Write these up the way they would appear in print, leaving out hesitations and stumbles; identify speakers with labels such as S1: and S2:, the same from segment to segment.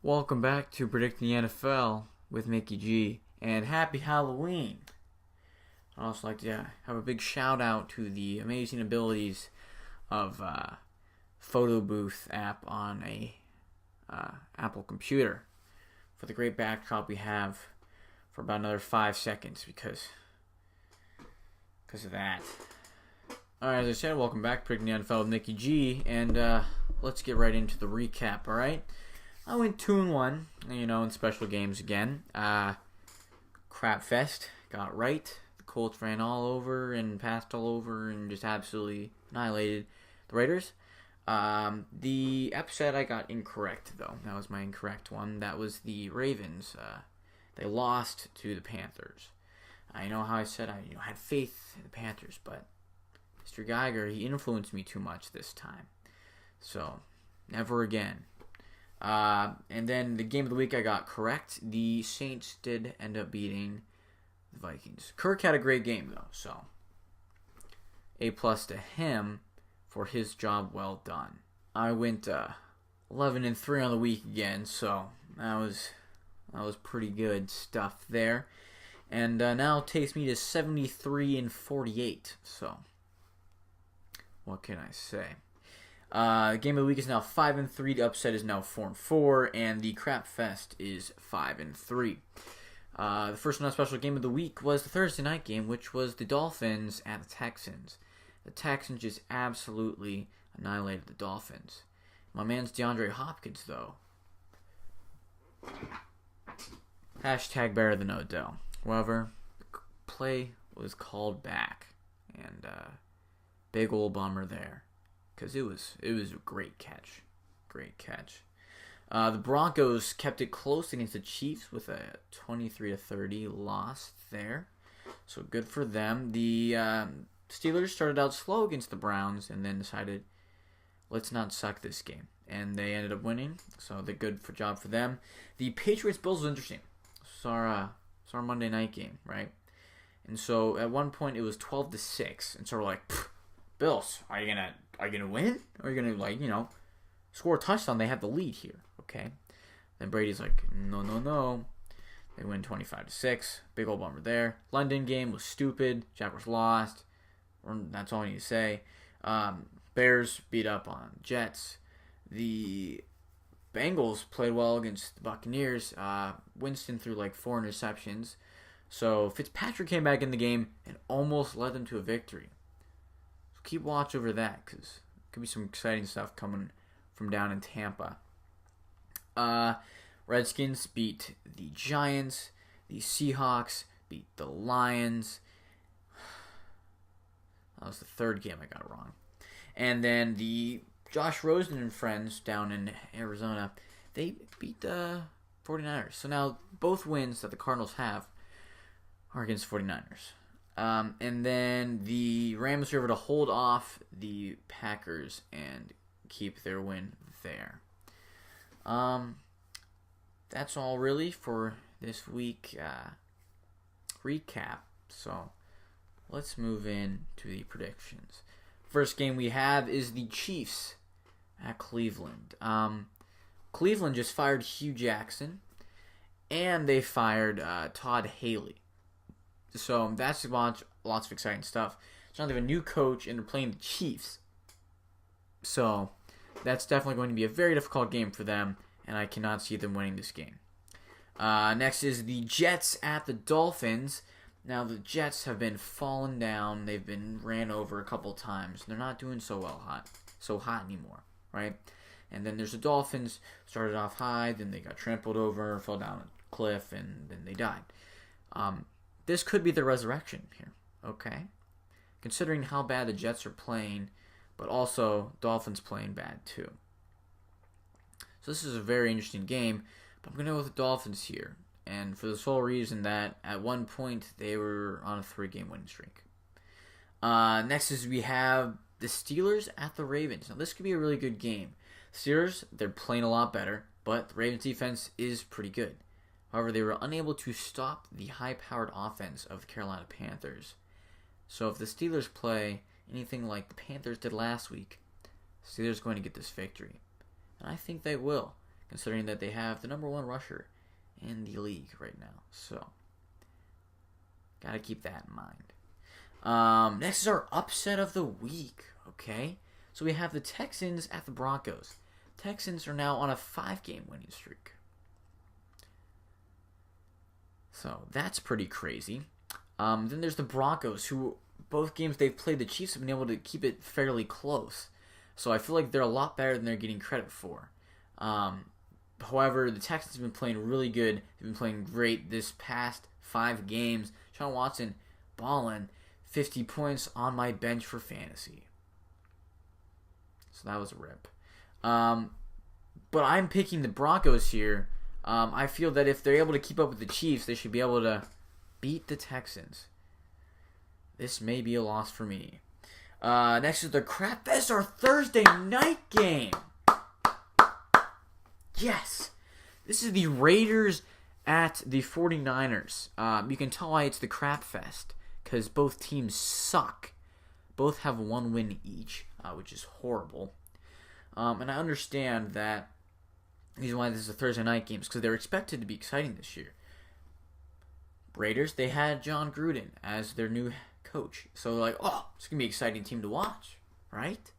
S1: Welcome back to Predicting the NFL with Mickey G, and happy Halloween. I'd also like to have a big shout out to the amazing abilities of Photo Booth app on a Apple computer for the great backdrop we have for about another 5 seconds because of that. Alright, as I said, welcome back, Predicting the NFL with Mickey G, and let's get right into the recap, alright? I went 2-1, in special games again. Crap fest, got right. The Colts ran all over and passed all over and just absolutely annihilated the Raiders. The upset I got incorrect, though. That was my incorrect one. That was the Ravens. They lost to the Panthers. I know how I said I had faith in the Panthers, but Mr. Geiger, he influenced me too much this time. So, never again. And then the game of the week I got correct. The Saints did end up beating the Vikings. Kirk had a great game, though, so A+ to him for his job well done. I went 11-3 on the week again, so that was pretty good stuff there. And now it takes me to 73-48. So what can I say? Game of the week is now 5-3. The upset is now 4-4, and the crap fest is 5-3. The first non-special game of the week was the Thursday night game, which was the Dolphins at the Texans. The Texans just absolutely annihilated the Dolphins. My man's DeAndre Hopkins, though. Hashtag better than Odell. However, the play was called back, and big ol' bummer there. Because it was a great catch. The Broncos kept it close against the Chiefs with a 23-30 loss there. So good for them. The Steelers started out slow against the Browns and then decided, let's not suck this game. And they ended up winning. So the job for them. The Patriots-Bills was interesting. It's our Monday night game, right? And so at one point it was 12-6. And so we're like, Bills, are you gonna win? Or are you gonna score a touchdown? They have the lead here, okay? Then Brady's like, no. They win 25-6. Big old bummer there. London game was stupid. Jaguars lost. That's all I need to say. Bears beat up on Jets. The Bengals played well against the Buccaneers. Winston threw like 4 interceptions. So Fitzpatrick came back in the game and almost led them to a victory. Keep watch over that because there could be some exciting stuff coming from down in Tampa. Redskins beat the Giants. The Seahawks beat the Lions. That was the third game I got wrong. And then the Josh Rosen and friends down in Arizona, they beat the 49ers. So now both wins that the Cardinals have are against 49ers. And then the Rams were able to hold off the Packers and keep their win there. That's all really for this week recap. So let's move in to the predictions. First game we have is the Chiefs at Cleveland. Cleveland just fired Hugh Jackson, and they fired Todd Haley. So that's lots of exciting stuff. So now they have a new coach and they're playing the Chiefs. So that's definitely going to be a very difficult game for them, and I cannot see them winning this game. Next is the Jets at the Dolphins. Now the Jets have been fallen down. They've been ran over a couple times. They're not doing so hot anymore, right? And then there's the Dolphins. Started off high, then they got trampled over, fell down a cliff, and then they died. This could be the resurrection here, okay? Considering how bad the Jets are playing, but also Dolphins playing bad too. So this is a very interesting game, but I'm going to go with the Dolphins here. And for the sole reason that at one point they were on a 3-game winning streak. Next is we have the Steelers at the Ravens. Now this could be a really good game. Steelers, they're playing a lot better, but the Ravens defense is pretty good. However, they were unable to stop the high-powered offense of the Carolina Panthers. So if the Steelers play anything like the Panthers did last week, Steelers are going to get this victory. And I think they will, considering that they have the #1 rusher in the league right now. So, gotta keep that in mind. Next is our upset of the week, okay? So we have the Texans at the Broncos. Texans are now on a 5-game winning streak. So that's pretty crazy. Then there's the Broncos, who both games they've played the Chiefs have been able to keep it fairly close. So I feel like they're a lot better than they're getting credit for. However, the Texans have been playing really good. They've been playing great this past 5 games. Sean Watson balling 50 points on my bench for fantasy. So that was a rip. But I'm picking the Broncos here. I feel that if they're able to keep up with the Chiefs, they should be able to beat the Texans. This may be a loss for me. Next is the Crap Fest, our Thursday night game. Yes! This is the Raiders at the 49ers. You can tell why it's the Crap Fest, because both teams suck. Both have 1 win each, which is horrible. And I understand that the reason why this is a Thursday night game is because they're expected to be exciting this year. Raiders, they had John Gruden as their new coach. So they're like, oh, it's going to be an exciting team to watch, right?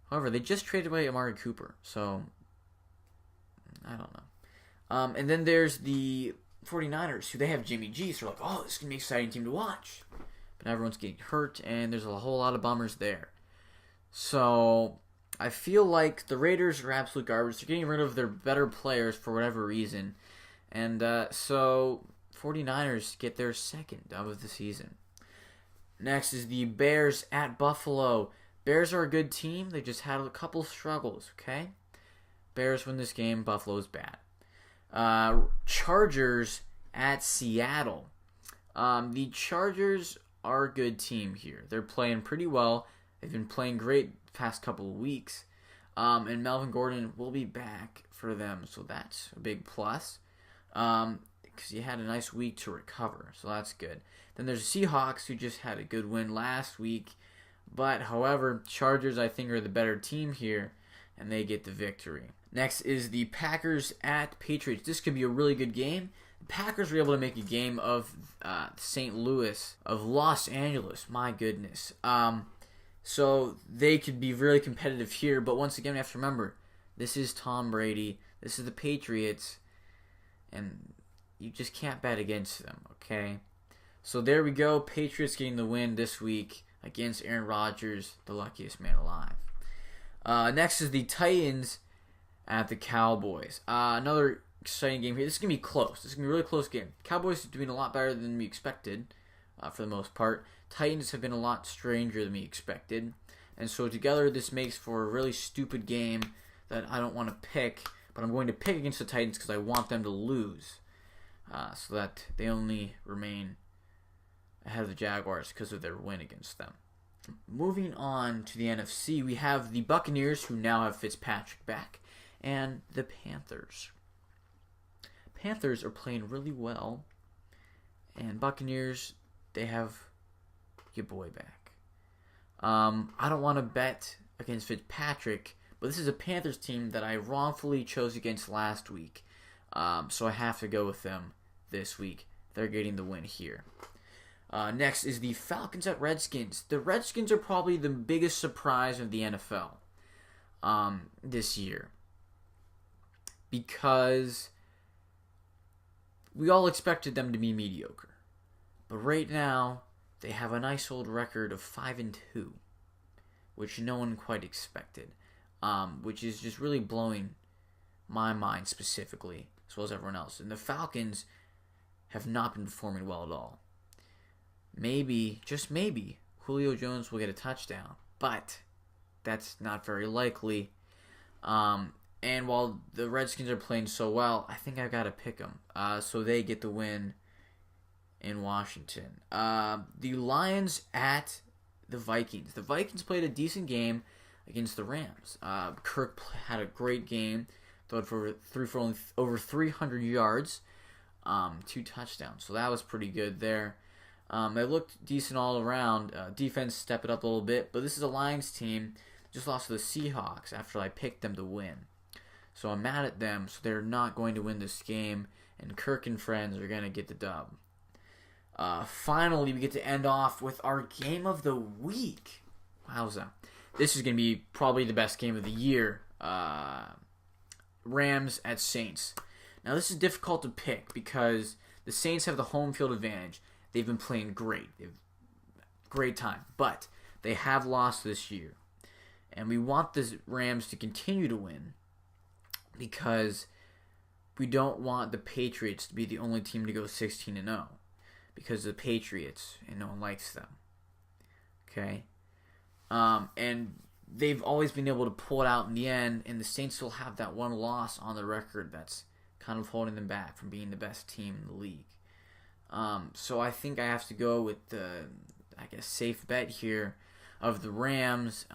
S1: However, they just traded away Amari Cooper, so I don't know. And then there's the 49ers, who they have Jimmy G, so they're like, oh, this is going to be an exciting team to watch. But everyone's getting hurt, and there's a whole lot of bummers there. So I feel like the Raiders are absolute garbage. They're getting rid of their better players for whatever reason. And so 49ers get their second dub of the season. Next is the Bears at Buffalo. Bears are a good team. They just had a couple struggles, okay? Bears win this game. Buffalo's bad. Chargers at Seattle. The Chargers are a good team here. They're playing pretty well. They've been playing great the past couple of weeks. And Melvin Gordon will be back for them, so that's a big plus. Because he had a nice week to recover, so that's good. Then there's the Seahawks, who just had a good win last week. But, however, Chargers, I think, are the better team here, and they get the victory. Next is the Packers at Patriots. This could be a really good game. The Packers were able to make a game of St. Louis, of Los Angeles. My goodness. So they could be really competitive here. But once again, we have to remember, this is Tom Brady. This is the Patriots. And you just can't bet against them, okay? So there we go. Patriots getting the win this week against Aaron Rodgers, the luckiest man alive. Next is the Titans at the Cowboys. Another exciting game here. This is going to be close. This is going to be a really close game. Cowboys are doing a lot better than we expected, for the most part. Titans have been a lot stranger than we expected. And so together this makes for a really stupid game that I don't want to pick. But I'm going to pick against the Titans because I want them to lose. So that they only remain ahead of the Jaguars because of their win against them. Moving on to the NFC, we have the Buccaneers, who now have Fitzpatrick back, and the Panthers. Panthers are playing really well, and Buccaneers, they have your boy back. I don't want to bet against Fitzpatrick, but this is a Panthers team that I wrongfully chose against last week, so I have to go with them this week. They're getting the win here. Next is the Falcons at Redskins. The Redskins are probably the biggest surprise of the NFL this year, because we all expected them to be mediocre. But right now, they have a nice old record of 5-2, which no one quite expected, which is just really blowing my mind specifically, as well as everyone else. And the Falcons have not been performing well at all. Maybe, just maybe, Julio Jones will get a touchdown, but that's not very likely. And while the Redskins are playing so well, I think I've got to pick them, so they get the win in Washington. The Lions at the Vikings. The Vikings played a decent game against the Rams. Kirk had a great game, threw for only over 300 yards, 2 touchdowns, so that was pretty good there. They looked decent all around. Defense stepped it up a little bit, but this is a Lions team. Just lost to the Seahawks after I picked them to win. So I'm mad at them. So they're not going to win this game, and Kirk and friends are going to get the dub. Finally, we get to end off with our game of the week. Wowza. This is going to be probably the best game of the year. Rams at Saints. Now, this is difficult to pick because the Saints have the home field advantage. They've been playing great. They've great time. But they have lost this year. And we want the Rams to continue to win because we don't want the Patriots to be the only team to go 16-0 because of the Patriots, and no one likes them. Okay? And they've always been able to pull it out in the end, and the Saints still have that one loss on the record that's kind of holding them back from being the best team in the league. So I think I have to go with the, safe bet here of the Rams.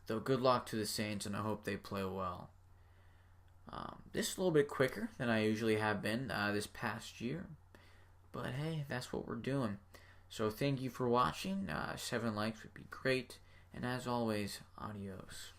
S1: Though good luck to the Saints, and I hope they play well. This is a little bit quicker than I usually have been this past year. But hey, that's what we're doing. So thank you for watching. 7 likes would be great. And as always, adios.